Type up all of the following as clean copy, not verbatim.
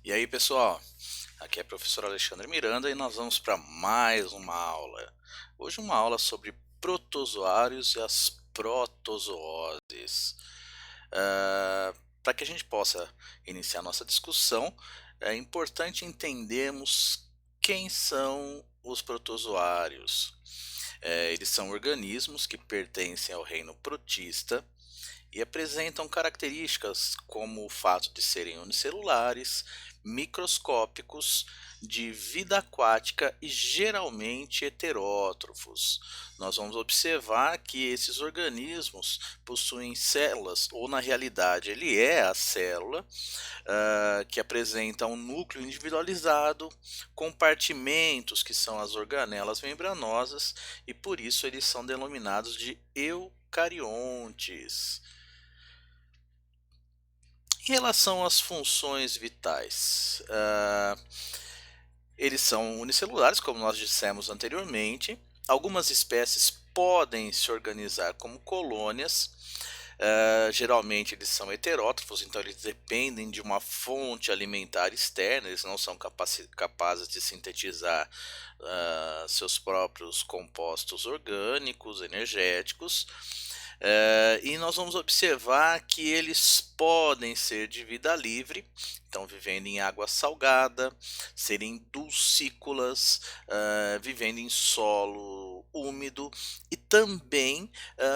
E aí, pessoal? Aqui é o professor Alexandre Miranda e nós vamos para mais uma aula. Hoje uma aula sobre protozoários e as protozooses. Para que a gente possa iniciar nossa discussão, é importante entendermos quem são os protozoários. Eles são organismos que pertencem ao reino protista e apresentam características como o fato de serem unicelulares, microscópicos, de vida aquática e geralmente heterótrofos. Nós vamos observar que esses organismos possuem células, ou na realidade ele é a célula, que apresenta um núcleo individualizado, compartimentos que são as organelas membranosas e por isso eles são denominados de eucariontes. Em relação às funções vitais, eles são unicelulares, como nós dissemos anteriormente. Algumas espécies podem se organizar como colônias. Geralmente eles são heterótrofos, então eles dependem de uma fonte alimentar externa, eles não são capazes de sintetizar seus próprios compostos orgânicos, energéticos. E nós vamos observar que eles podem ser de vida livre, então vivendo em água salgada, serem dulcícolas, vivendo em solo úmido e também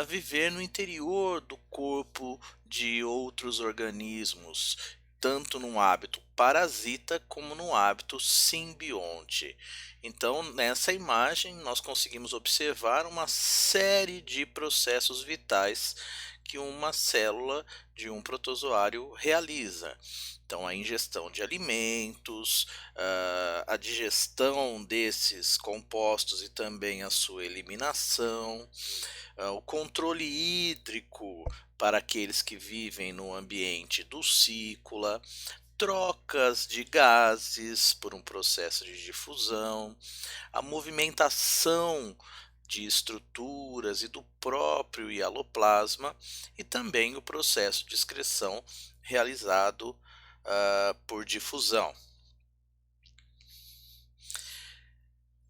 viver no interior do corpo de outros organismos, tanto num hábito parasita como no hábito simbionte. Então, nessa imagem, nós conseguimos observar uma série de processos vitais que uma célula de um protozoário realiza. Então, a ingestão de alimentos, a digestão desses compostos e também a sua eliminação, o controle hídrico para aqueles que vivem no ambiente dulcícola, trocas de gases por um processo de difusão, a movimentação de estruturas e do próprio hialoplasma e também o processo de excreção realizado por difusão.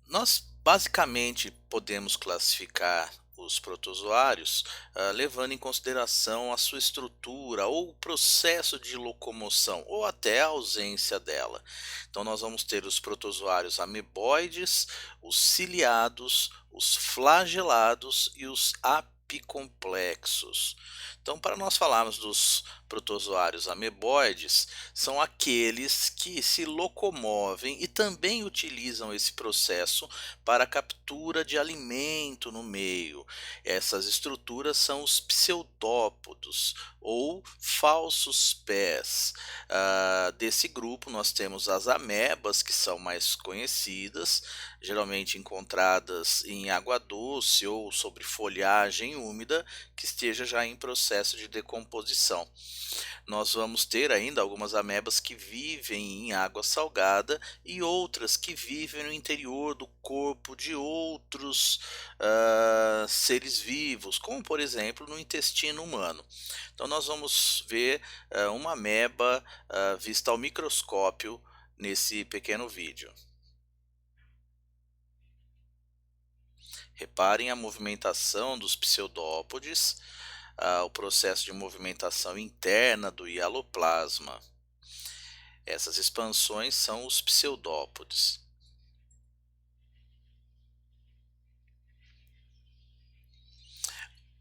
Nós basicamente podemos classificar os protozoários levando em consideração a sua estrutura ou o processo de locomoção ou até a ausência dela. Então nós vamos ter os protozoários ameboides, os ciliados, os flagelados e os apicomplexos. Então, para nós falarmos dos protozoários ameboides, são aqueles que se locomovem e também utilizam esse processo para a captura de alimento no meio. Essas estruturas são os pseudópodos ou falsos pés. Desse grupo nós temos as amebas, que são mais conhecidas, geralmente encontradas em água doce ou sobre folhagem úmida que esteja já em processo de decomposição. Nós vamos ter ainda algumas amebas que vivem em água salgada e outras que vivem no interior do corpo de outros seres vivos, como por exemplo no intestino humano. Então nós vamos ver uma ameba vista ao microscópio nesse pequeno vídeo. Reparem a movimentação dos pseudópodes, o processo de movimentação interna do hialoplasma. Essas expansões são os pseudópodes.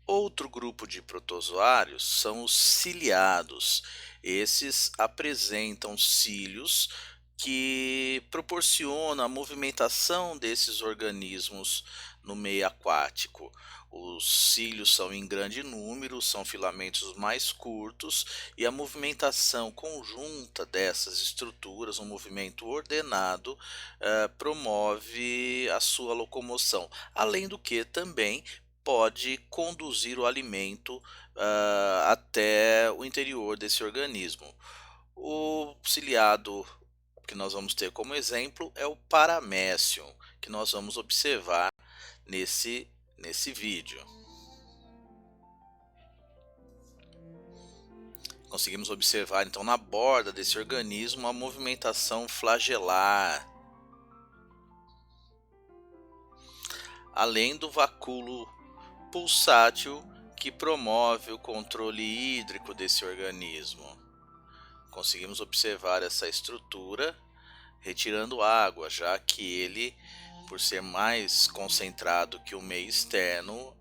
Outro grupo de protozoários são os ciliados. Esses apresentam cílios que proporcionam a movimentação desses organismos no meio aquático. Os cílios são em grande número, são filamentos mais curtos e a movimentação conjunta dessas estruturas, um movimento ordenado, promove a sua locomoção. Além do que também pode conduzir o alimento até o interior desse organismo. O ciliado que nós vamos ter como exemplo é o Paramecium, que nós vamos observar nesse vídeo. Conseguimos observar então na borda desse organismo a movimentação flagelar, além do vacúolo pulsátil que promove o controle hídrico desse organismo. Conseguimos observar essa estrutura retirando água, já que ele, por ser mais concentrado que o meio externo,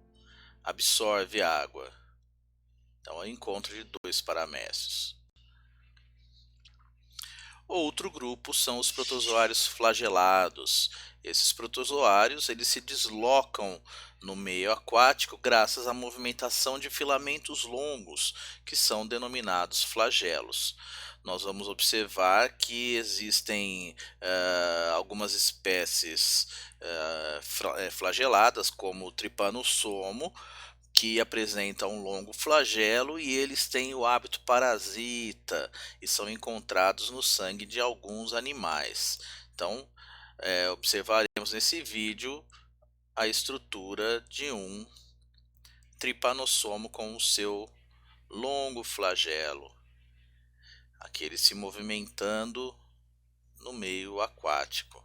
absorve água. Então, é o encontro de dois paramécios. Outro grupo são os protozoários flagelados. Esses protozoários eles se deslocam no meio aquático graças à movimentação de filamentos longos, que são denominados flagelos. Nós vamos observar que existem algumas espécies flageladas, como o Trypanossomo, que apresenta um longo flagelo e eles têm o hábito parasita e são encontrados no sangue de alguns animais. Então, observaremos nesse vídeo a estrutura de um Trypanossomo com o seu longo flagelo, aquele se movimentando no meio aquático.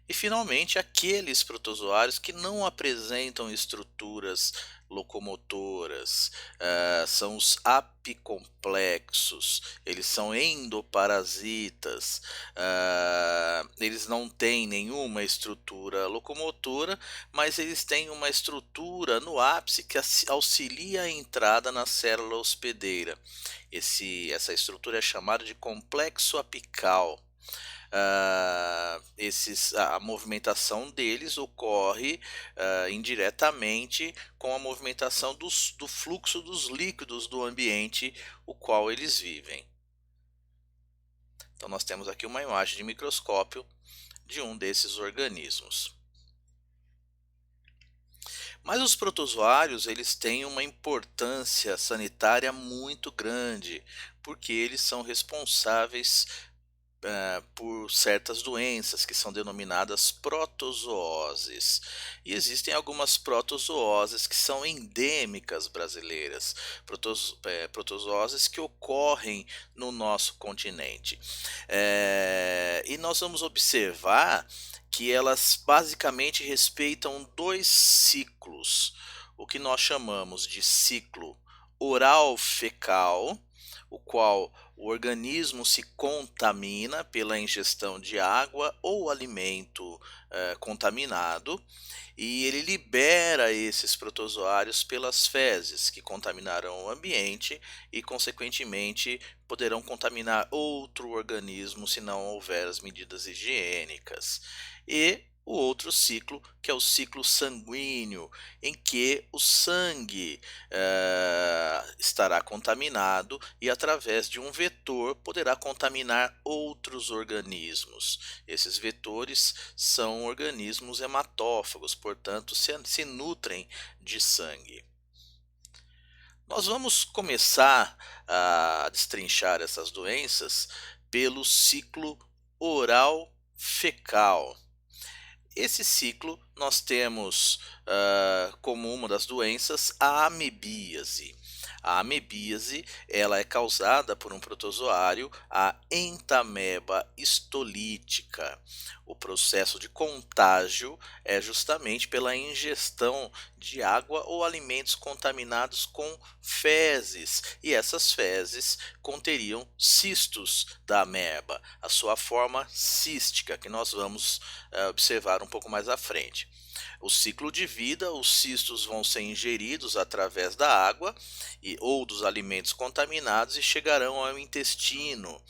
E finalmente aqueles protozoários que não apresentam estruturas locomotoras, são os apicomplexos, eles são endoparasitas, eles não têm nenhuma estrutura locomotora, mas eles têm uma estrutura no ápice que auxilia a entrada na célula hospedeira. Essa estrutura é chamada de complexo apical. A movimentação deles ocorre indiretamente com a movimentação do fluxo dos líquidos do ambiente o qual eles vivem. Então nós temos aqui uma imagem de microscópio de um desses organismos. Mas os protozoários eles têm uma importância sanitária muito grande, porque eles são responsáveis por certas doenças que são denominadas protozooses. E existem algumas protozooses que são endêmicas brasileiras, protozooses que ocorrem no nosso continente. E nós vamos observar que elas basicamente respeitam dois ciclos, o que nós chamamos de ciclo oral fecal, o qual o organismo se contamina pela ingestão de água ou alimento contaminado, e ele libera esses protozoários pelas fezes, que contaminarão o ambiente e, consequentemente, poderão contaminar outro organismo se não houver as medidas higiênicas. E o outro ciclo, que é o ciclo sanguíneo, em que o sangue estará contaminado e, através de um vetor, poderá contaminar outros organismos. Esses vetores são organismos hematófagos, portanto, se nutrem de sangue. Nós vamos começar a destrinchar essas doenças pelo ciclo oral fecal. Esse ciclo nós temos como uma das doenças a amebíase. A amebíase ela é causada por um protozoário, a Entamoeba histolítica. O processo de contágio é justamente pela ingestão de água ou alimentos contaminados com fezes, e essas fezes conteriam cistos da ameba, a sua forma cística, que nós vamos observar um pouco mais à frente. O ciclo de vida, os cistos vão ser ingeridos através da água ou dos alimentos contaminados e chegarão ao intestino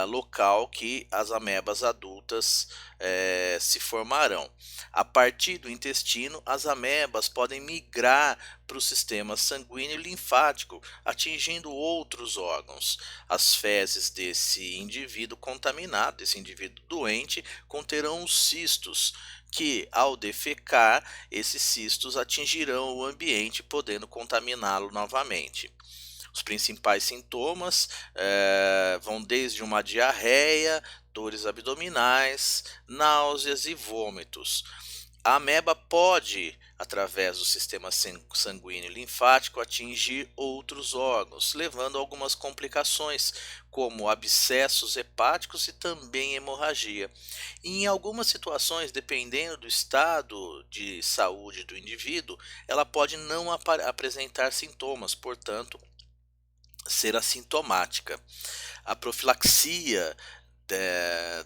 local que as amebas adultas se formarão. A partir do intestino, as amebas podem migrar para o sistema sanguíneo e linfático, atingindo outros órgãos. As fezes desse indivíduo contaminado, desse indivíduo doente, conterão os cistos, que ao defecar, esses cistos atingirão o ambiente, podendo contaminá-lo novamente. Os principais sintomas vão desde uma diarreia, dores abdominais, náuseas e vômitos. A ameba pode, através do sistema sanguíneo e linfático, atingir outros órgãos, levando a algumas complicações, como abscessos hepáticos e também hemorragia. E em algumas situações, dependendo do estado de saúde do indivíduo, ela pode não apresentar sintomas, portanto, ser assintomática. A profilaxia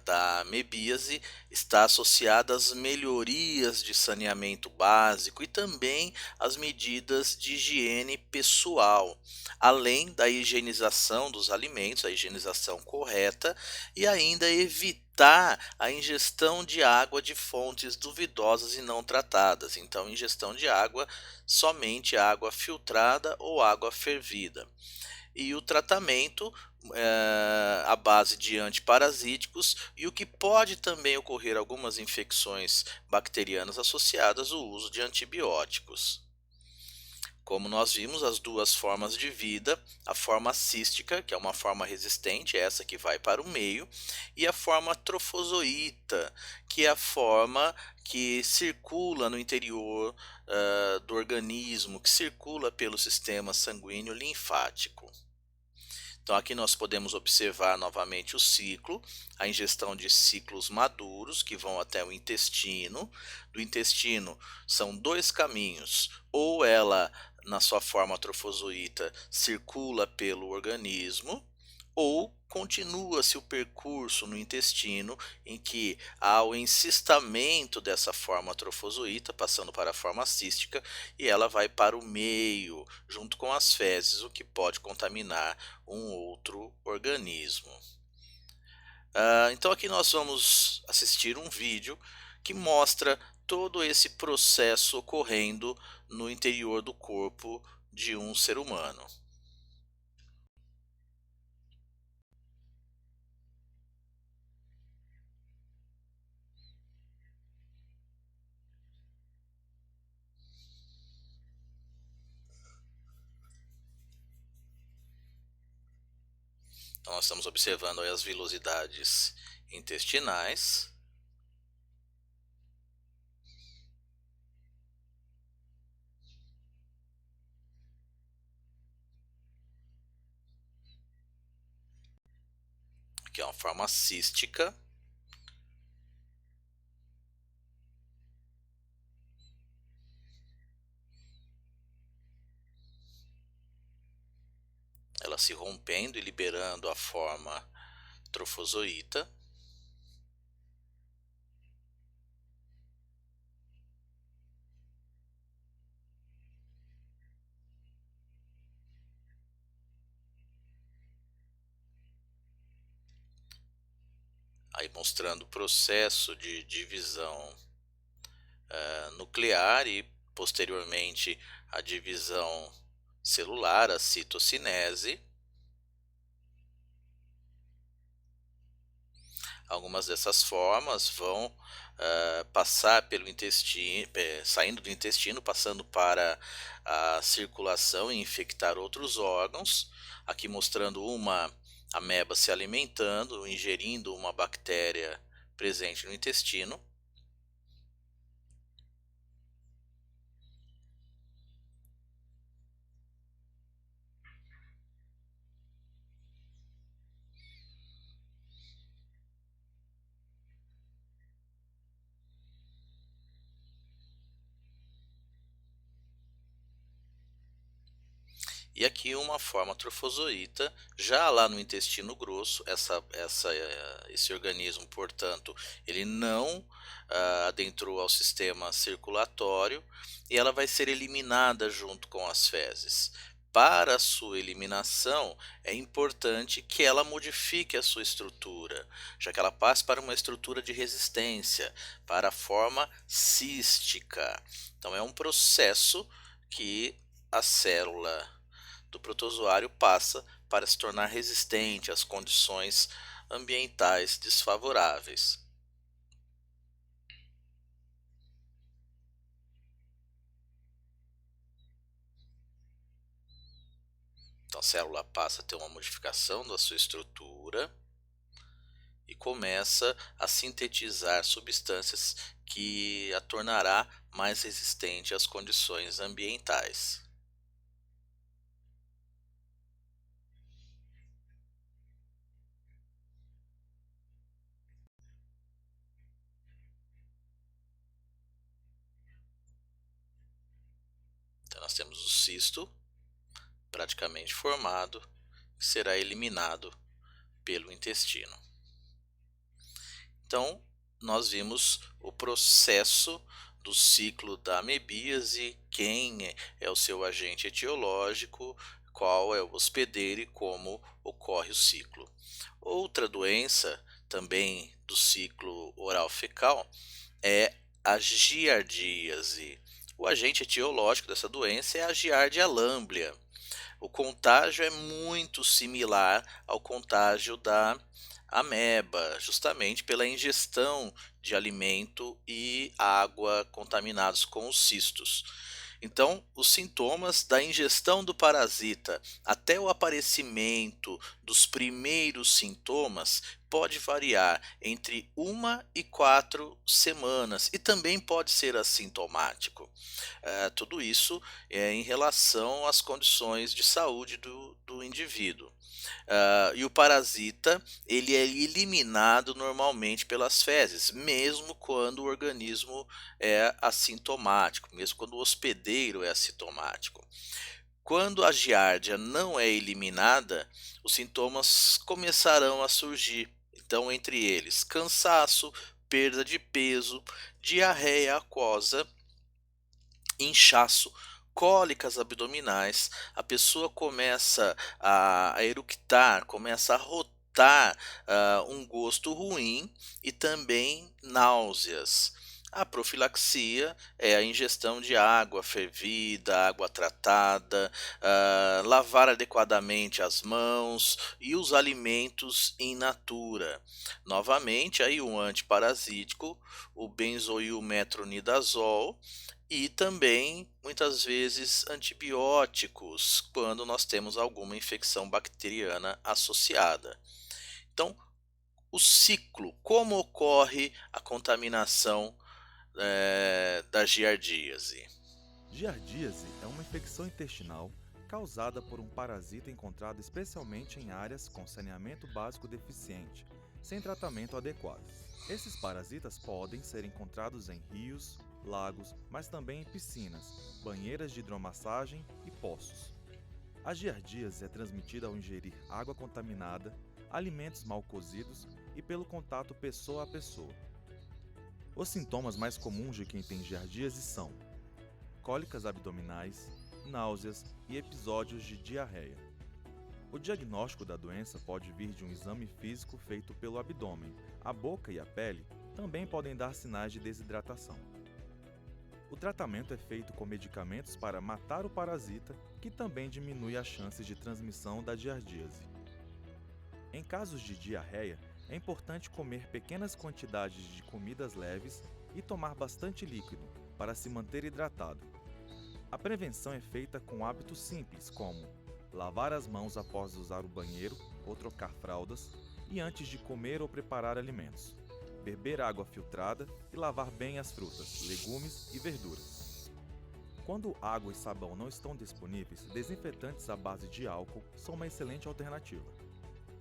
da amebíase está associada às melhorias de saneamento básico e também às medidas de higiene pessoal, além da higienização dos alimentos, a higienização correta e ainda evitar a ingestão de água de fontes duvidosas e não tratadas. Então, ingestão de água, somente água filtrada ou água fervida. E o tratamento à base de antiparasíticos, e o que pode também ocorrer algumas infecções bacterianas associadas ao uso de antibióticos. Como nós vimos, as duas formas de vida, a forma cística, que é uma forma resistente, essa que vai para o meio, e a forma trofozoíta, que é a forma que circula no interior do organismo, que circula pelo sistema sanguíneo linfático. Então aqui nós podemos observar novamente o ciclo, a ingestão de ciclos maduros que vão até o intestino. Do intestino são dois caminhos, ou ela na sua forma trofozoíta circula pelo organismo, ou continua-se o percurso no intestino em que há o encistamento dessa forma trofozoíta passando para a forma cística e ela vai para o meio junto com as fezes, o que pode contaminar um outro organismo. Então aqui nós vamos assistir um vídeo que mostra todo esse processo ocorrendo no interior do corpo de um ser humano. Então nós estamos observando aí as vilosidades intestinais. Que é uma forma cística. Ela se rompendo e liberando a forma trofozoíta. Aí mostrando o processo de divisão nuclear e posteriormente a divisão celular, a citocinese. Algumas dessas formas vão passar pelo intestino, saindo do intestino, passando para a circulação e infectar outros órgãos. Aqui mostrando uma ameba se alimentando, ingerindo uma bactéria presente no intestino. E aqui uma forma trofozoíta, já lá no intestino grosso, esse organismo, portanto, ele não adentrou ao sistema circulatório e ela vai ser eliminada junto com as fezes. Para a sua eliminação, é importante que ela modifique a sua estrutura, já que ela passe para uma estrutura de resistência, para a forma cística. Então é um processo que a célula do protozoário passa para se tornar resistente às condições ambientais desfavoráveis. Então a célula passa a ter uma modificação da sua estrutura e começa a sintetizar substâncias que a tornará mais resistente às condições ambientais. Então, nós temos o cisto praticamente formado, que será eliminado pelo intestino. Então, nós vimos o processo do ciclo da amebíase, quem é o seu agente etiológico, qual é o hospedeiro e como ocorre o ciclo. Outra doença também do ciclo oral fecal é a giardíase. O agente etiológico dessa doença é a Giardia lamblia. O contágio é muito similar ao contágio da ameba, justamente pela ingestão de alimento e água contaminados com os cistos. Então, os sintomas da ingestão do parasita até o aparecimento dos primeiros sintomas pode variar entre 1 e 4 semanas e também pode ser assintomático. Tudo isso é em relação às condições de saúde do indivíduo. E o parasita, ele é eliminado normalmente pelas fezes, mesmo quando o organismo é assintomático, mesmo quando o hospedeiro é assintomático. Quando a giardia não é eliminada, os sintomas começarão a surgir. Então, entre eles, cansaço, perda de peso, diarreia aquosa, inchaço, cólicas abdominais, a pessoa começa a eructar, começa a rotar, um gosto ruim e também náuseas. A profilaxia é a ingestão de água fervida, água tratada, lavar adequadamente as mãos e os alimentos in natura. Novamente, aí um antiparasítico, o benzoilmetronidazol, e também, muitas vezes, antibióticos, quando nós temos alguma infecção bacteriana associada. Então, o ciclo, como ocorre a contaminação da giardíase? Giardíase é uma infecção intestinal causada por um parasita encontrado especialmente em áreas com saneamento básico deficiente, sem tratamento adequado. Esses parasitas podem ser encontrados em rios, lagos, mas também em piscinas, banheiras de hidromassagem e poços. A giardíase é transmitida ao ingerir água contaminada, alimentos mal cozidos e pelo contato pessoa a pessoa. Os sintomas mais comuns de quem tem giardíase são cólicas abdominais, náuseas e episódios de diarreia. O diagnóstico da doença pode vir de um exame físico feito pelo abdômen. A boca e a pele também podem dar sinais de desidratação. O tratamento é feito com medicamentos para matar o parasita, que também diminui as chances de transmissão da giardíase. Em casos de diarreia, é importante comer pequenas quantidades de comidas leves e tomar bastante líquido para se manter hidratado. A prevenção é feita com hábitos simples, como lavar as mãos após usar o banheiro ou trocar fraldas e antes de comer ou preparar alimentos, beber água filtrada e lavar bem as frutas, legumes e verduras. Quando água e sabão não estão disponíveis, desinfetantes à base de álcool são uma excelente alternativa.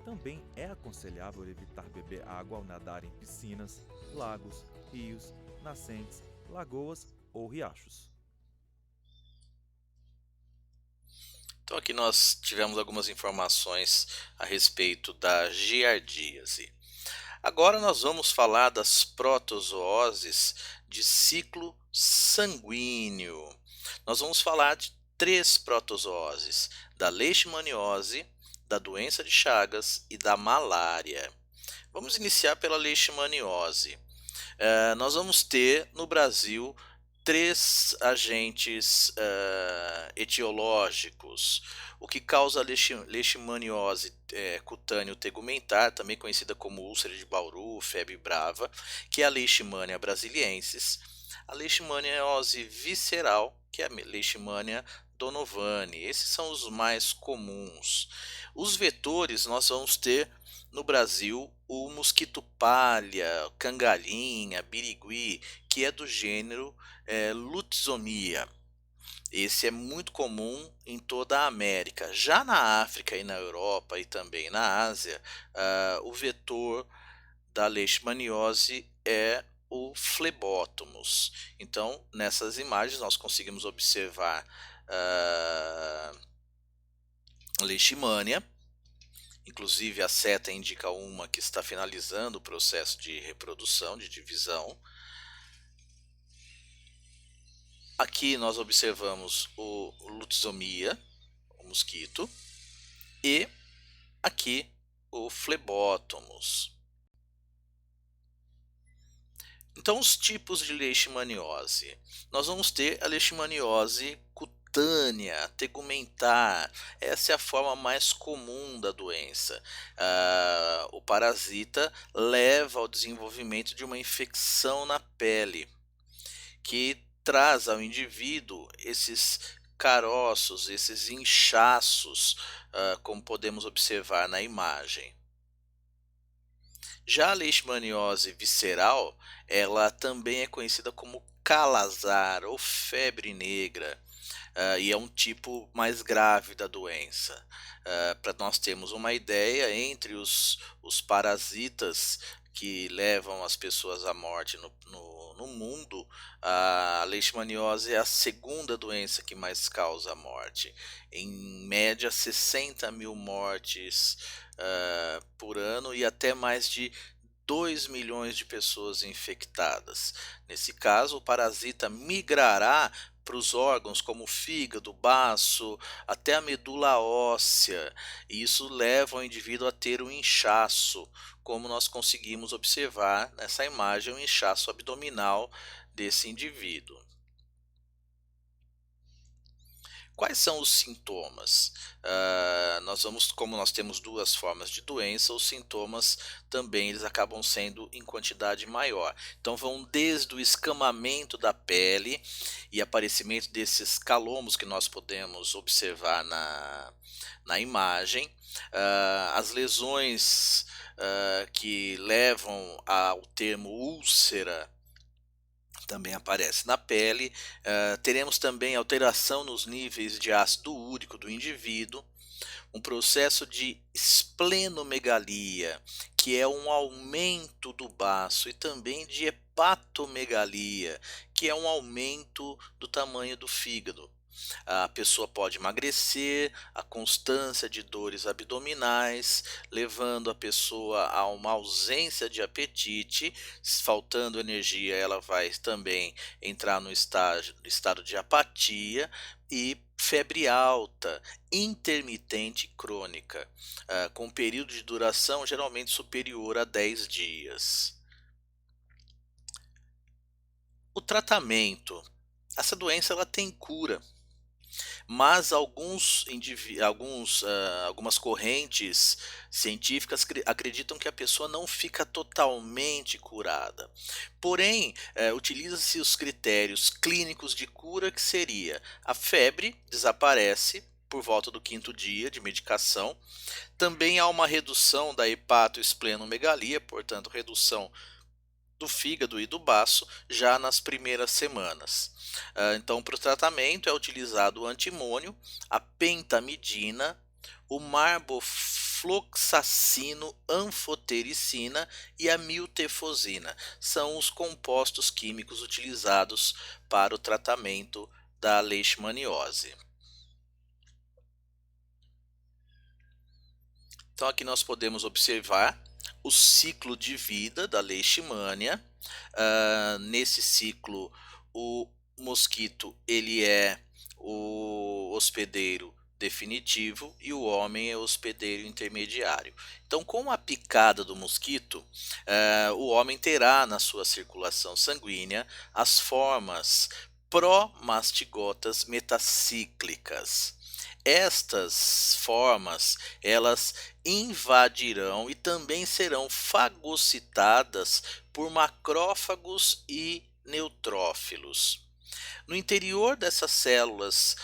Também é aconselhável evitar beber água ao nadar em piscinas, lagos, rios, nascentes, lagoas ou riachos. Então, aqui nós tivemos algumas informações a respeito da giardíase. Agora nós vamos falar das protozooses de ciclo sanguíneo. Nós vamos falar de 3 protozooses: da leishmaniose, da doença de Chagas e da malária. Vamos iniciar pela leishmaniose. Nós vamos ter no Brasil 3 agentes etiológicos. O que causa a leishmaniose cutâneo tegumentar, também conhecida como úlcera de Bauru, febre brava, que é a Leishmania brasiliensis, a leishmaniose visceral, que é a Leishmania donovani. Esses são os mais comuns. Os vetores nós vamos ter no Brasil o mosquito palha, cangalinha, birigui, que é do gênero Lutzomia. Esse é muito comum em toda a América. Já na África e na Europa e também na Ásia, o vetor da leishmaniose é o Phlebotomus. Então, nessas imagens nós conseguimos observar leishmania. Inclusive a seta indica uma que está finalizando o processo de reprodução, de divisão. Aqui nós observamos o Lutzomia, o mosquito, e aqui o Phlebotomus. Então, os tipos de leishmaniose. Nós vamos ter a leishmaniose cutânea, tegumentar. Essa é a forma mais comum da doença. O parasita leva ao desenvolvimento de uma infecção na pele, que traz ao indivíduo esses caroços, esses inchaços, como podemos observar na imagem. Já a leishmaniose visceral, ela também é conhecida como calazar ou febre negra, e é um tipo mais grave da doença. Para nós termos uma ideia, entre os parasitas que levam as pessoas à morte no mundo, a leishmaniose é a segunda doença que mais causa morte. Em média, 60 mil mortes por ano e até mais de 2 milhões de pessoas infectadas. Nesse caso, o parasita migrará para os órgãos como o fígado, baço, até a medula óssea, e isso leva o indivíduo a ter um inchaço, como nós conseguimos observar nessa imagem, um inchaço abdominal desse indivíduo. Quais são os sintomas? Como nós temos duas formas de doença, os sintomas também eles acabam sendo em quantidade maior. Então vão desde o escamamento da pele e aparecimento desses calomos que nós podemos observar na imagem, as lesões que levam ao termo úlcera também aparece na pele. Teremos também alteração nos níveis de ácido úrico do indivíduo, um processo de esplenomegalia, que é um aumento do baço, e também de hepatomegalia, que é um aumento do tamanho do fígado. A pessoa pode emagrecer, a constância de dores abdominais, levando a pessoa a uma ausência de apetite. Faltando energia, ela vai também entrar no estado de apatia, e febre alta, intermitente e crônica, com um período de duração geralmente superior a 10 dias. O tratamento. Essa doença ela tem cura, mas algumas correntes científicas acreditam que a pessoa não fica totalmente curada. Porém, utiliza-se os critérios clínicos de cura, que seria: a febre desaparece por volta do 5º dia de medicação. Também há uma redução da hepatoesplenomegalia, portanto redução do fígado e do baço já nas primeiras semanas. Então, para o tratamento é utilizado o antimônio, a pentamidina, o marbofloxacino, anfotericina e a miltefosina. São os compostos químicos utilizados para o tratamento da leishmaniose. Então, aqui nós podemos observar o ciclo de vida da leishmania. Nesse ciclo, o mosquito ele é o hospedeiro definitivo e o homem é o hospedeiro intermediário. Então, com a picada do mosquito, o homem terá na sua circulação sanguínea as formas promastigotas metacíclicas. Estas formas, elas invadirão e também serão fagocitadas por macrófagos e neutrófilos. No interior dessas células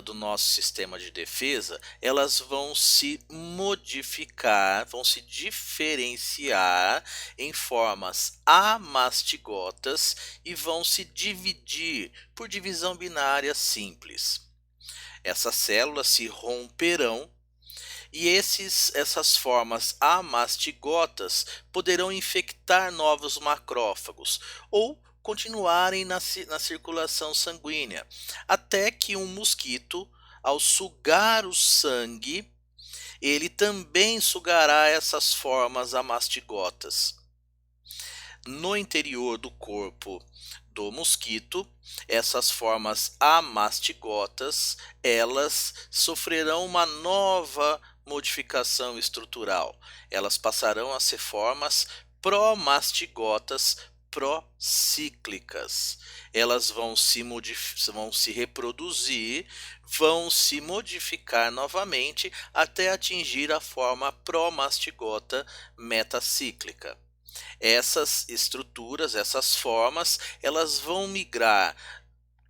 do nosso sistema de defesa, elas vão se modificar, vão se diferenciar em formas amastigotas e vão se dividir por divisão binária simples. Essas células se romperão e essas formas amastigotas poderão infectar novos macrófagos ou continuarem na circulação sanguínea, até que um mosquito, ao sugar o sangue, ele também sugará essas formas amastigotas. No interior do corpo do mosquito, essas formas amastigotas, elas sofrerão uma nova modificação estrutural. Elas passarão a ser formas promastigotas procíclicas. Elas vão se reproduzir, vão se modificar novamente até atingir a forma promastigota metacíclica. Essas estruturas, essas formas, elas vão migrar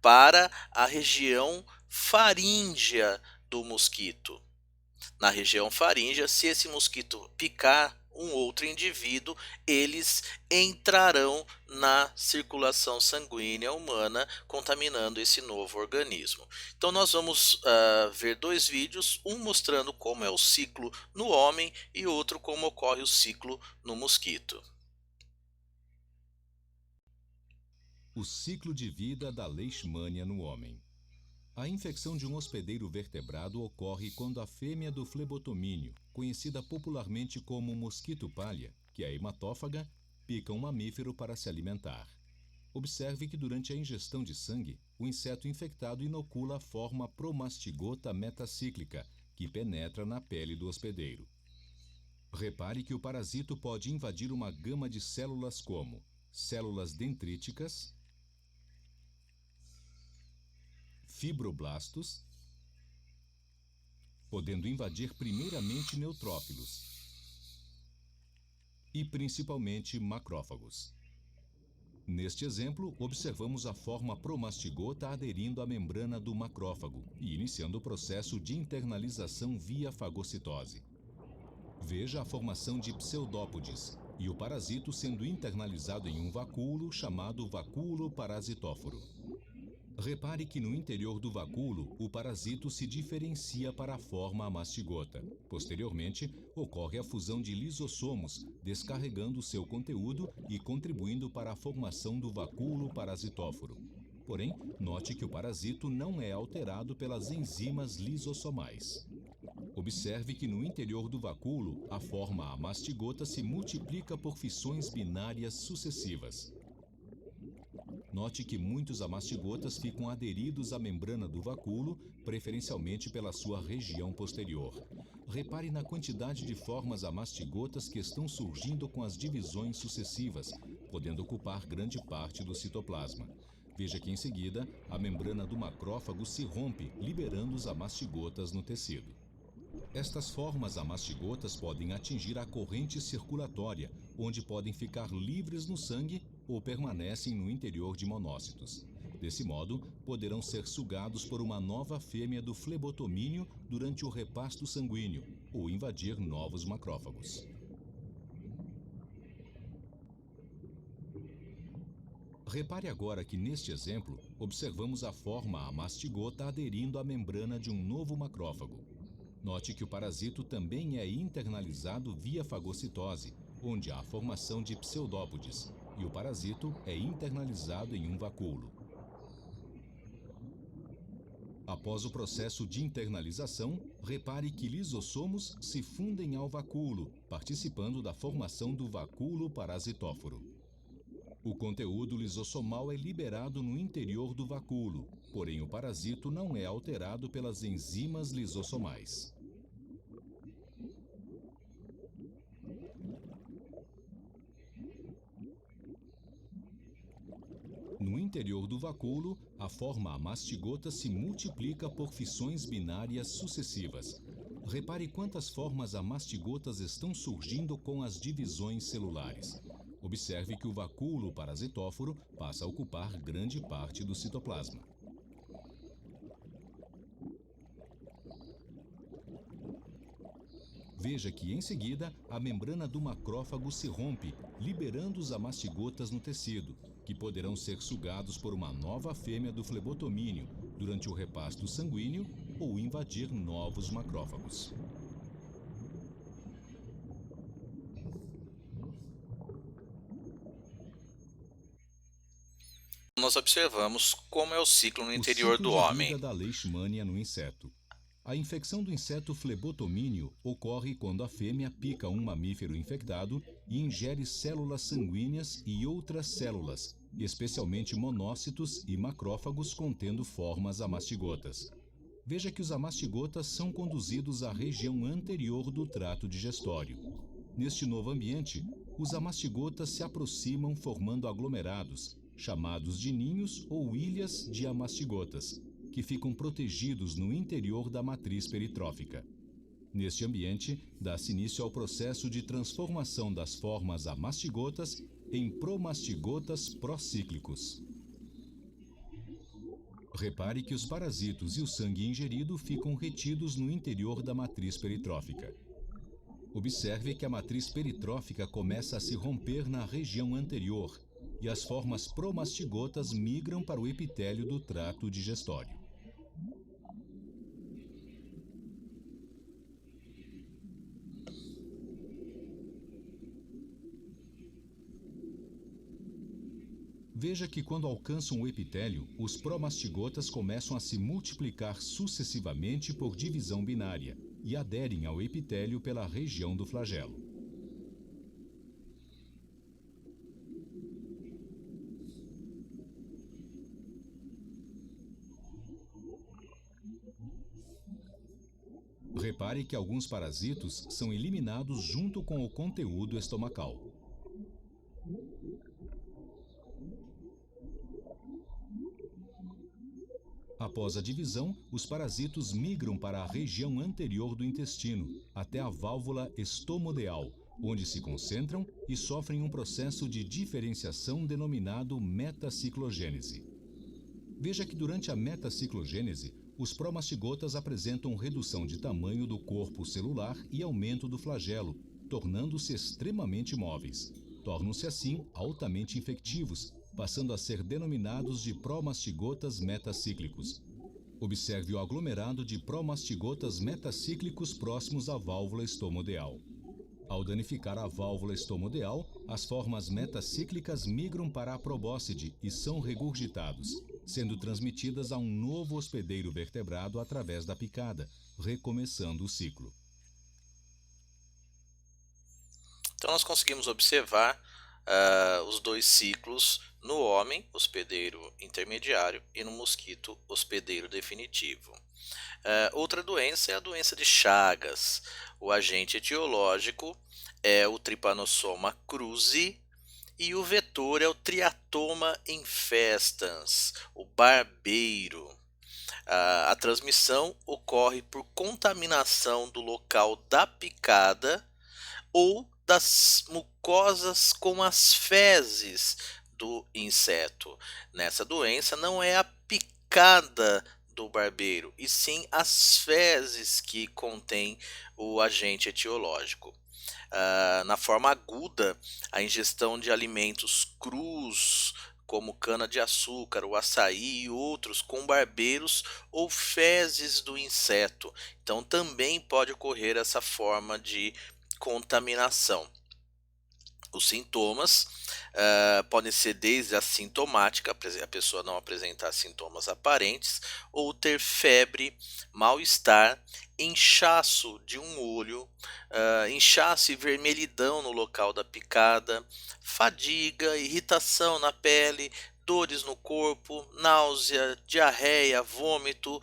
para a região faríngea do mosquito. Na região faríngea, se esse mosquito picar um outro indivíduo, eles entrarão na circulação sanguínea humana, contaminando esse novo organismo. Então nós vamos ver dois vídeos, um mostrando como é o ciclo no homem e outro como ocorre o ciclo no mosquito. O ciclo de vida da leishmania no homem. A infecção de um hospedeiro vertebrado ocorre quando a fêmea do flebotomínio, conhecida popularmente como mosquito palha, que é hematófaga, pica um mamífero para se alimentar. Observe que durante a ingestão de sangue, o inseto infectado inocula a forma promastigota metacíclica, que penetra na pele do hospedeiro. Repare que o parasito pode invadir uma gama de células como células dendríticas, fibroblastos, podendo invadir primeiramente neutrófilos e principalmente macrófagos. Neste exemplo, observamos a forma promastigota aderindo à membrana do macrófago e iniciando o processo de internalização via fagocitose. Veja a formação de pseudópodes e o parasito sendo internalizado em um vacúolo chamado vacúolo parasitóforo. Repare que no interior do vacúolo, o parasito se diferencia para a forma mastigota. Posteriormente, ocorre a fusão de lisossomos, descarregando seu conteúdo e contribuindo para a formação do vacúolo parasitóforo. Porém, note que o parasito não é alterado pelas enzimas lisossomais. Observe que no interior do vacúolo, a forma mastigota se multiplica por fissões binárias sucessivas. Note que muitos amastigotas ficam aderidos à membrana do vacúolo, preferencialmente pela sua região posterior. Repare na quantidade de formas amastigotas que estão surgindo com as divisões sucessivas, podendo ocupar grande parte do citoplasma. Veja que em seguida, a membrana do macrófago se rompe, liberando os amastigotas no tecido. Estas formas amastigotas podem atingir a corrente circulatória, onde podem ficar livres no sangue ou permanecem no interior de monócitos. Desse modo, poderão ser sugados por uma nova fêmea do flebotomínio durante o repasto sanguíneo ou invadir novos macrófagos. Repare agora que neste exemplo, observamos a forma amastigota aderindo à membrana de um novo macrófago. Note que o parasito também é internalizado via fagocitose, onde há a formação de pseudópodes, e o parasito é internalizado em um vacúolo. Após o processo de internalização, repare que lisossomos se fundem ao vacúolo, participando da formação do vacúolo parasitóforo. O conteúdo lisossomal é liberado no interior do vacúolo, porém o parasito não é alterado pelas enzimas lisossomais. No interior do vacúolo, a forma mastigota se multiplica por fissões binárias sucessivas. Repare quantas formas amastigotas estão surgindo com as divisões celulares. Observe que o vacúolo parasitóforo passa a ocupar grande parte do citoplasma. Veja que, em seguida, a membrana do macrófago se rompe, liberando os amastigotas no tecido, que poderão ser sugados por uma nova fêmea do flebotomínio durante o repasto sanguíneo ou invadir novos macrófagos. Nós observamos como é o ciclo no O interior ciclo do de homem. vida da leishmania no inseto. A infecção do inseto flebotomínio ocorre quando a fêmea pica um mamífero infectado e ingere células sanguíneas e outras células, especialmente monócitos e macrófagos contendo formas amastigotas. Veja que os amastigotas são conduzidos à região anterior do trato digestório. Neste novo ambiente, os amastigotas se aproximam formando aglomerados, chamados de ninhos ou ilhas de amastigotas, que ficam protegidos no interior da matriz peritrófica. Neste ambiente, dá-se início ao processo de transformação das formas amastigotas em promastigotas procíclicos. Repare que os parasitos e o sangue ingerido ficam retidos no interior da matriz peritrófica. Observe que a matriz peritrófica começa a se romper na região anterior e as formas promastigotas migram para o epitélio do trato digestório. Veja que quando alcançam o epitélio, os promastigotas começam a se multiplicar sucessivamente por divisão binária e aderem ao epitélio pela região do flagelo. Repare que alguns parasitos são eliminados junto com o conteúdo estomacal. Após a divisão, os parasitos migram para a região anterior do intestino, até a válvula estomodeal, onde se concentram e sofrem um processo de diferenciação denominado metaciclogênese. Veja que durante a metaciclogênese, os promastigotas apresentam redução de tamanho do corpo celular e aumento do flagelo, tornando-se extremamente móveis. Tornam-se assim altamente infectivos, passando a ser denominados de promastigotas metacíclicos. Observe o aglomerado de promastigotas metacíclicos próximos à válvula estomodeal. Ao danificar a válvula estomodeal, as formas metacíclicas migram para a probóscide e são regurgitados, sendo transmitidas a um novo hospedeiro vertebrado através da picada, recomeçando o ciclo. Então nós conseguimos observar os dois ciclos no homem, hospedeiro intermediário, e no mosquito, hospedeiro definitivo. Outra doença é a doença de Chagas. O agente etiológico é o Trypanosoma cruzi e o vetor é o Triatoma infestans, o barbeiro. A transmissão ocorre por contaminação do local da picada ou das mucosas com as fezes do inseto. Nessa doença não é a picada do barbeiro, e sim as fezes que contém o agente etiológico. Na forma aguda, a ingestão de alimentos crus, como cana-de-açúcar, o açaí e outros, com barbeiros ou fezes do inseto. Então também pode ocorrer essa forma de contaminação. Os sintomas podem ser desde assintomática, a pessoa não apresentar sintomas aparentes, ou ter febre, mal-estar, inchaço de um olho, inchaço e vermelhidão no local da picada, fadiga, irritação na pele, dores no corpo, náusea, diarreia, vômito,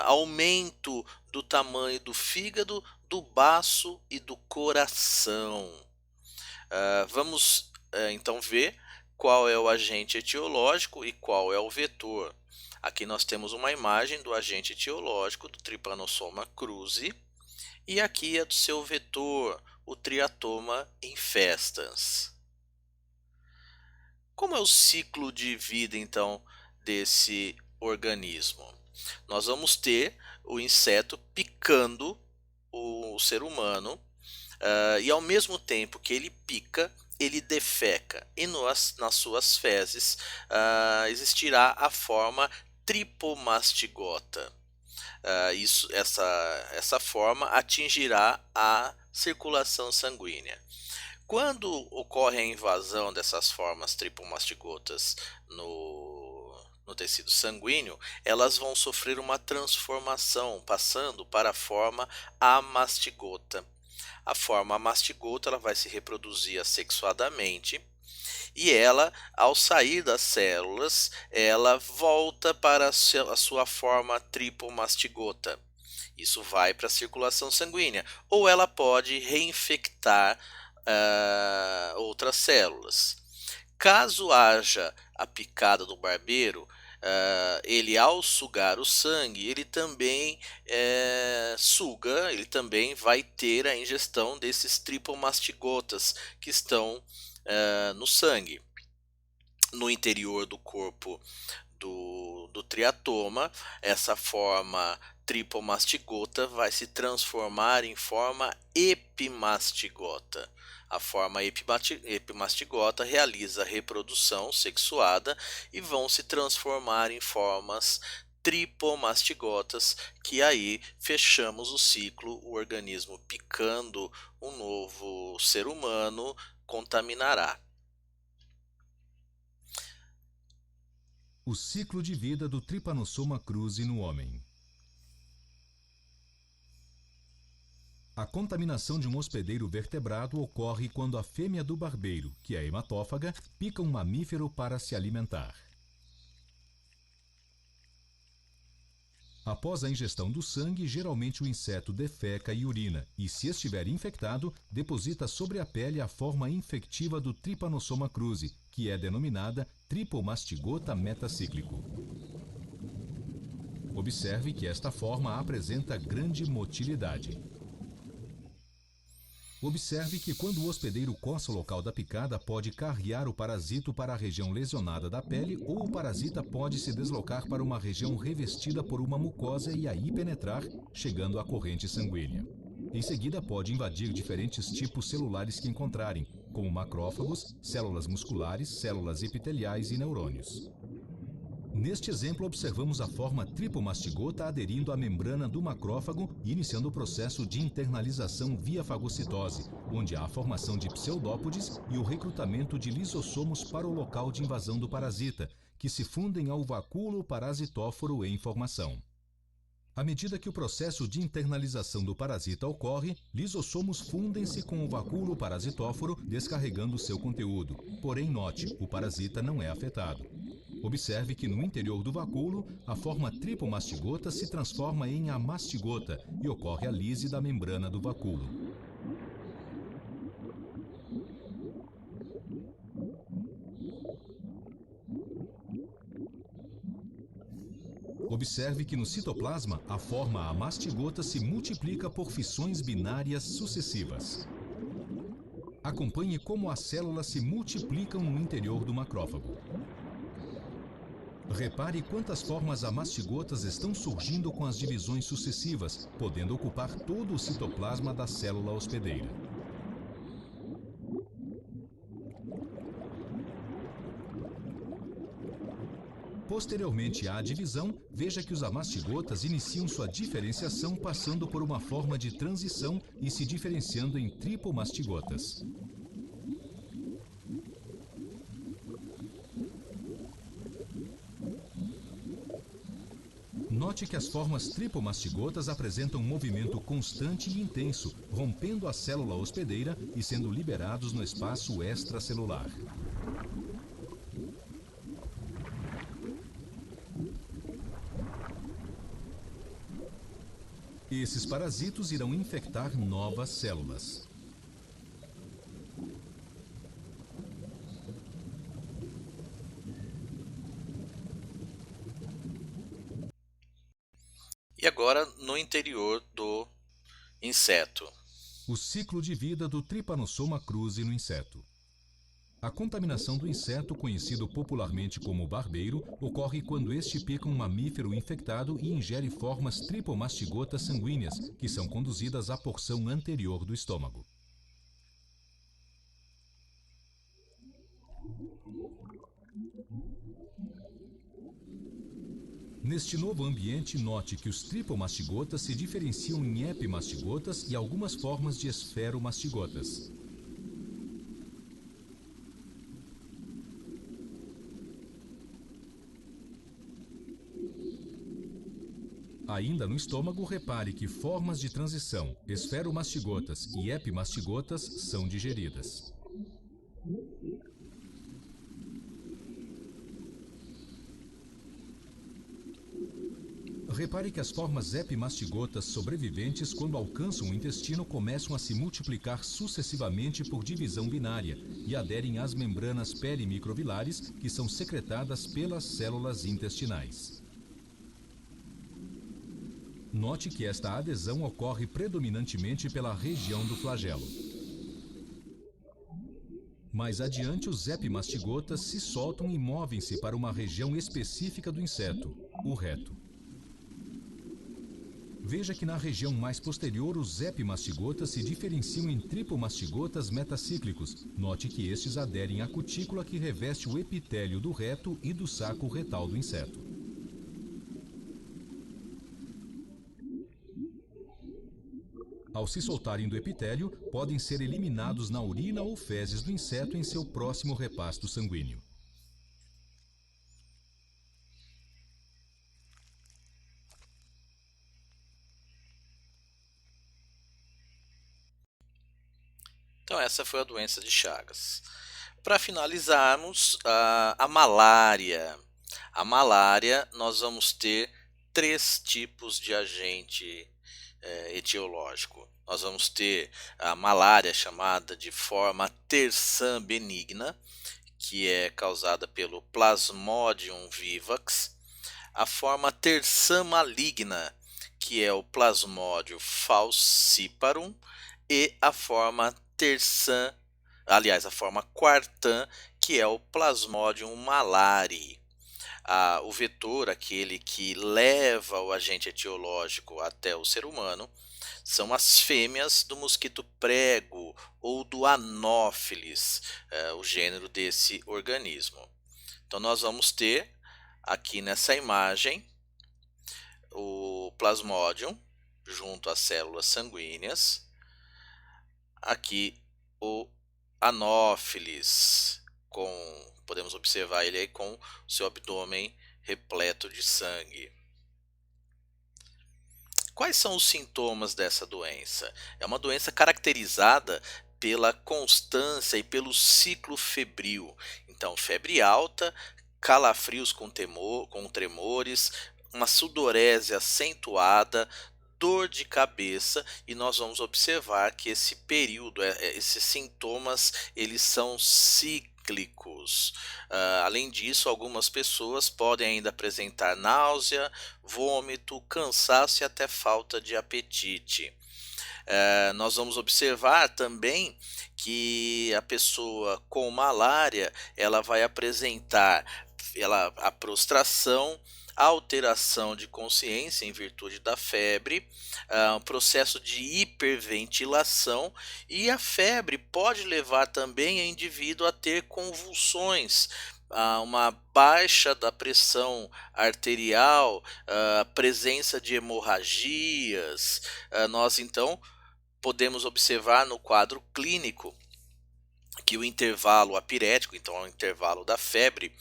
aumento do tamanho do fígado, do baço e do coração. Vamos então ver qual é o agente etiológico e qual é o vetor. Aqui nós temos uma imagem do agente etiológico do Trypanosoma cruzi e aqui é do seu vetor, o Triatoma infestans. Como é o ciclo de vida então desse organismo? Nós vamos ter o inseto picando o ser humano, e ao mesmo tempo que ele pica, ele defeca, e nas suas fezes existirá a forma tripomastigota. Essa forma atingirá a circulação sanguínea. Quando ocorre a invasão dessas formas tripomastigotas no tecido sanguíneo, elas vão sofrer uma transformação, passando para a forma amastigota. A forma amastigota ela vai se reproduzir assexuadamente e ela, ao sair das células, ela volta para a sua forma tripomastigota. Isso vai para a circulação sanguínea, ou ela pode reinfectar outras células. Caso haja a picada do barbeiro, ele ao sugar o sangue, ele também suga, ele também vai ter a ingestão desses tripomastigotas que estão no sangue. No interior do corpo do triatoma, essa forma tripomastigota vai se transformar em forma epimastigota. A forma epimastigota realiza a reprodução sexuada e vão se transformar em formas tripomastigotas, que aí fechamos o ciclo, o organismo picando um novo ser humano contaminará. O ciclo de vida do Trypanosoma cruzi no homem. A contaminação de um hospedeiro vertebrado ocorre quando a fêmea do barbeiro, que é hematófaga, pica um mamífero para se alimentar. Após a ingestão do sangue, geralmente o inseto defeca e urina, e se estiver infectado, deposita sobre a pele a forma infectiva do Trypanosoma cruzi, que é denominada tripomastigota metacíclico. Observe que esta forma apresenta grande motilidade. Observe que quando o hospedeiro coça o local da picada, pode carrear o parasito para a região lesionada da pele, ou o parasita pode se deslocar para uma região revestida por uma mucosa e aí penetrar, chegando à corrente sanguínea. Em seguida, pode invadir diferentes tipos celulares que encontrarem, como macrófagos, células musculares, células epiteliais e neurônios. Neste exemplo, observamos a forma tripomastigota aderindo à membrana do macrófago e iniciando o processo de internalização via fagocitose, onde há a formação de pseudópodes e o recrutamento de lisossomos para o local de invasão do parasita, que se fundem ao vacúolo parasitóforo em formação. À medida que o processo de internalização do parasita ocorre, lisossomos fundem-se com o vacúolo parasitóforo, descarregando seu conteúdo. Porém, note, o parasita não é afetado. Observe que no interior do vacúolo, a forma tripomastigota se transforma em amastigota e ocorre a lise da membrana do vacúolo. Observe que no citoplasma, a forma amastigota se multiplica por fissões binárias sucessivas. Acompanhe como as células se multiplicam no interior do macrófago. Repare quantas formas amastigotas estão surgindo com as divisões sucessivas, podendo ocupar todo o citoplasma da célula hospedeira. Posteriormente à divisão, veja que os amastigotas iniciam sua diferenciação passando por uma forma de transição e se diferenciando em tripomastigotas. Note que as formas tripomastigotas apresentam um movimento constante e intenso, rompendo a célula hospedeira e sendo liberados no espaço extracelular. Esses parasitos irão infectar novas células. E agora no interior do inseto. O ciclo de vida do Trypanosoma cruzi no inseto. A contaminação do inseto, conhecido popularmente como barbeiro, ocorre quando este pica um mamífero infectado e ingere formas tripomastigotas sanguíneas, que são conduzidas à porção anterior do estômago. Neste novo ambiente, note que os tripomastigotas se diferenciam em epimastigotas e algumas formas de esferomastigotas. Ainda no estômago, repare que formas de transição, esferomastigotas e epimastigotas, são digeridas. Repare que as formas epimastigotas sobreviventes, quando alcançam o intestino, começam a se multiplicar sucessivamente por divisão binária e aderem às membranas perimicrovilares, que são secretadas pelas células intestinais. Note que esta adesão ocorre predominantemente pela região do flagelo. Mais adiante, os epimastigotas se soltam e movem-se para uma região específica do inseto, o reto. Veja que na região mais posterior, os epimastigotas se diferenciam em tripomastigotas metacíclicos. Note que estes aderem à cutícula que reveste o epitélio do reto e do saco retal do inseto. Ao se soltarem do epitélio, podem ser eliminados na urina ou fezes do inseto em seu próximo repasto sanguíneo. Então essa foi a doença de Chagas. Para finalizarmos, a malária. A malária, nós vamos ter 3 tipos de agente etiológico. Nós vamos ter a malária chamada de forma terçã benigna, que é causada pelo Plasmodium vivax, a forma terçã maligna, que é o Plasmodium falciparum, e a forma terçã, aliás, a forma quartã, que é o Plasmodium malariae. O vetor, aquele que leva o agente etiológico até o ser humano, são as fêmeas do mosquito prego ou do Anopheles, o gênero desse organismo. Então nós vamos ter aqui nessa imagem o Plasmodium junto às células sanguíneas, aqui o Anopheles, podemos observar ele aí com o seu abdômen repleto de sangue. Quais são os sintomas dessa doença? É uma doença caracterizada pela constância e pelo ciclo febril. Então, febre alta, calafrios com tremores, uma sudorese acentuada, dor de cabeça, e nós vamos observar que esse período, esses sintomas, eles são cíclicos. Além disso, algumas pessoas podem ainda apresentar náusea, vômito, cansaço e até falta de apetite. Nós vamos observar também que a pessoa com malária, ela vai apresentar a prostração, a alteração de consciência em virtude da febre, um processo de hiperventilação, e a febre pode levar também o indivíduo a ter convulsões, uma baixa da pressão arterial, presença de hemorragias. Nós então podemos observar no quadro clínico que o intervalo apirético, então é o intervalo da febre,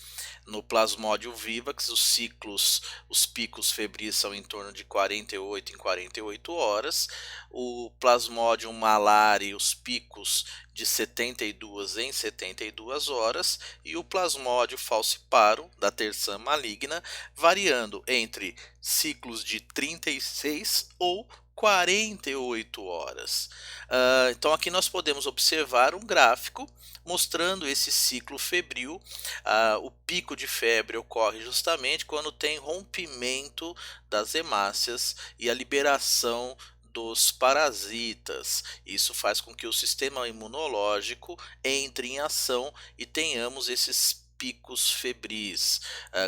no Plasmodium vivax, os picos febris são em torno de 48 em 48 horas, o Plasmodium malariae, os picos de 72 em 72 horas, e o Plasmodium falciparum, da terçã maligna, variando entre ciclos de 36 ou 48 horas. Então aqui nós podemos observar um gráfico mostrando esse ciclo febril. O pico de febre ocorre justamente quando tem rompimento das hemácias e a liberação dos parasitas. Isso faz com que o sistema imunológico entre em ação e tenhamos esses picos febris.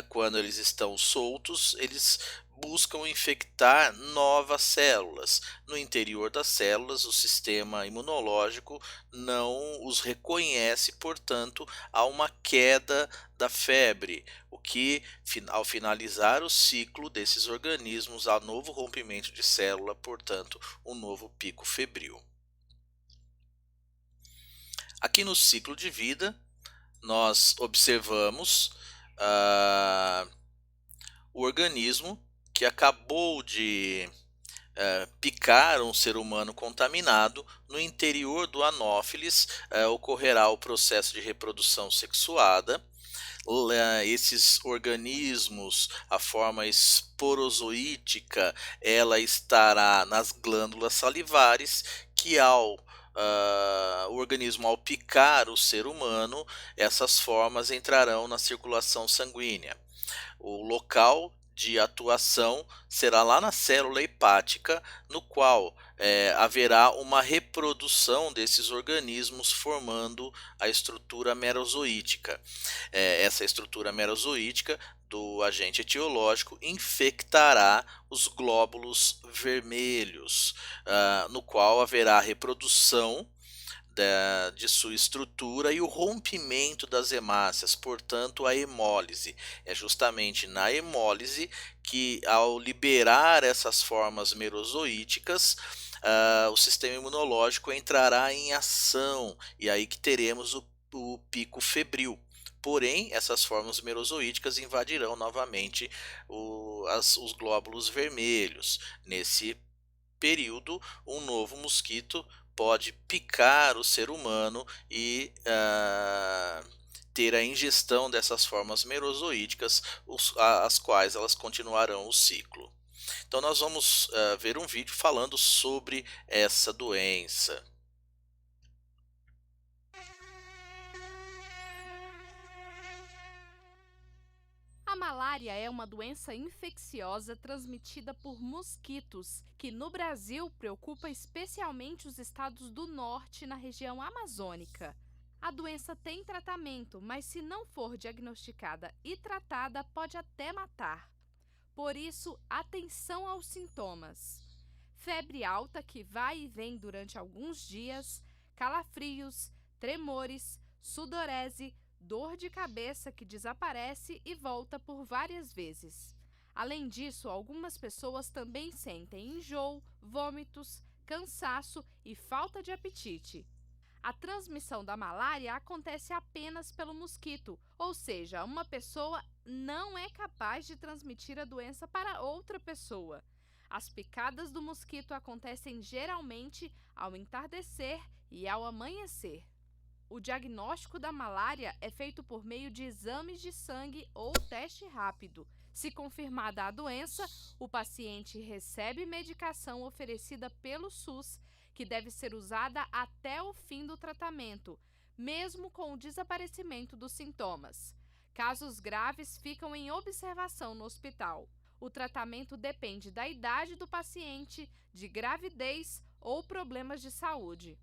Quando eles estão soltos, eles buscam infectar novas células. No interior das células, o sistema imunológico não os reconhece, portanto, há uma queda da febre, o que, ao finalizar o ciclo desses organismos, há novo rompimento de célula, portanto, um novo pico febril. Aqui no ciclo de vida, nós observamos ah, o organismo que acabou de picar um ser humano contaminado. No interior do anófeles ocorrerá o processo de reprodução sexuada. Esses organismos, a forma esporozoítica, ela estará nas glândulas salivares, que o organismo, ao picar o ser humano, essas formas entrarão na circulação sanguínea. O local de atuação será lá na célula hepática, no qual haverá uma reprodução desses organismos formando a estrutura merozoítica. Essa estrutura merozoítica do agente etiológico infectará os glóbulos vermelhos, no qual haverá reprodução de sua estrutura e o rompimento das hemácias, portanto a hemólise. É justamente na hemólise que, ao liberar essas formas merozoíticas, o sistema imunológico entrará em ação, e aí que teremos o pico febril. Porém, essas formas merozoíticas invadirão novamente os glóbulos vermelhos. Nesse período, um novo mosquito pode picar o ser humano e ter a ingestão dessas formas merozoíticas, as quais elas continuarão o ciclo. Então nós vamos ver um vídeo falando sobre essa doença. A malária é uma doença infecciosa transmitida por mosquitos, que no Brasil preocupa especialmente os estados do norte, na região amazônica. A doença tem tratamento, mas se não for diagnosticada e tratada, pode até matar. Por isso, atenção aos sintomas: febre alta que vai e vem durante alguns dias, calafrios, tremores, sudorese, dor de cabeça que desaparece e volta por várias vezes. Além disso, algumas pessoas também sentem enjoo, vômitos, cansaço e falta de apetite. A transmissão da malária acontece apenas pelo mosquito, ou seja, uma pessoa não é capaz de transmitir a doença para outra pessoa. As picadas do mosquito acontecem geralmente ao entardecer e ao amanhecer. O diagnóstico da malária é feito por meio de exames de sangue ou teste rápido. Se confirmada a doença, o paciente recebe medicação oferecida pelo SUS, que deve ser usada até o fim do tratamento, mesmo com o desaparecimento dos sintomas. Casos graves ficam em observação no hospital. O tratamento depende da idade do paciente, de gravidez ou problemas de saúde.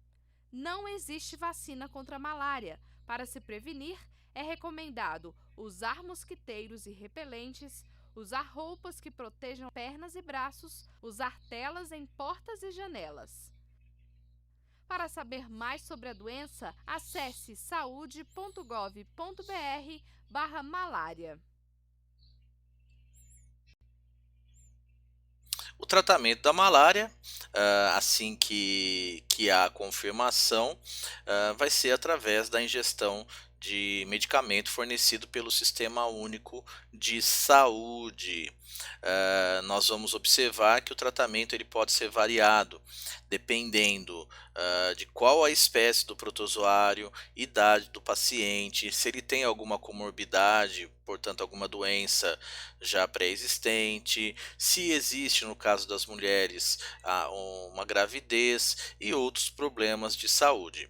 Não existe vacina contra a malária. Para se prevenir, é recomendado usar mosquiteiros e repelentes, usar roupas que protejam pernas e braços, usar telas em portas e janelas. Para saber mais sobre a doença, acesse saude.gov.br/malária. O tratamento da malária, assim que há confirmação, vai ser através da ingestão de medicamento fornecido pelo Sistema Único de Saúde. Nós vamos observar que o tratamento ele pode ser variado, dependendo de qual a espécie do protozoário, idade do paciente, se ele tem alguma comorbidade, portanto alguma doença já pré-existente, se existe, no caso das mulheres, uma gravidez e outros problemas de saúde.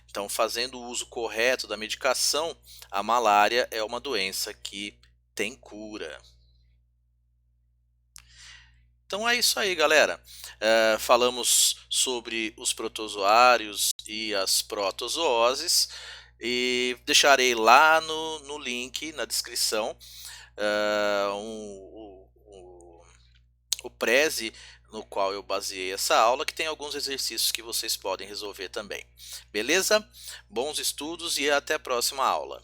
Então, fazendo o uso correto da medicação, a malária é uma doença que tem cura. Então é isso aí, galera. Falamos sobre os protozoários e as protozooses e deixarei lá no link, na descrição, o Prezi no qual eu baseei essa aula, que tem alguns exercícios que vocês podem resolver também. Beleza? Bons estudos e até a próxima aula.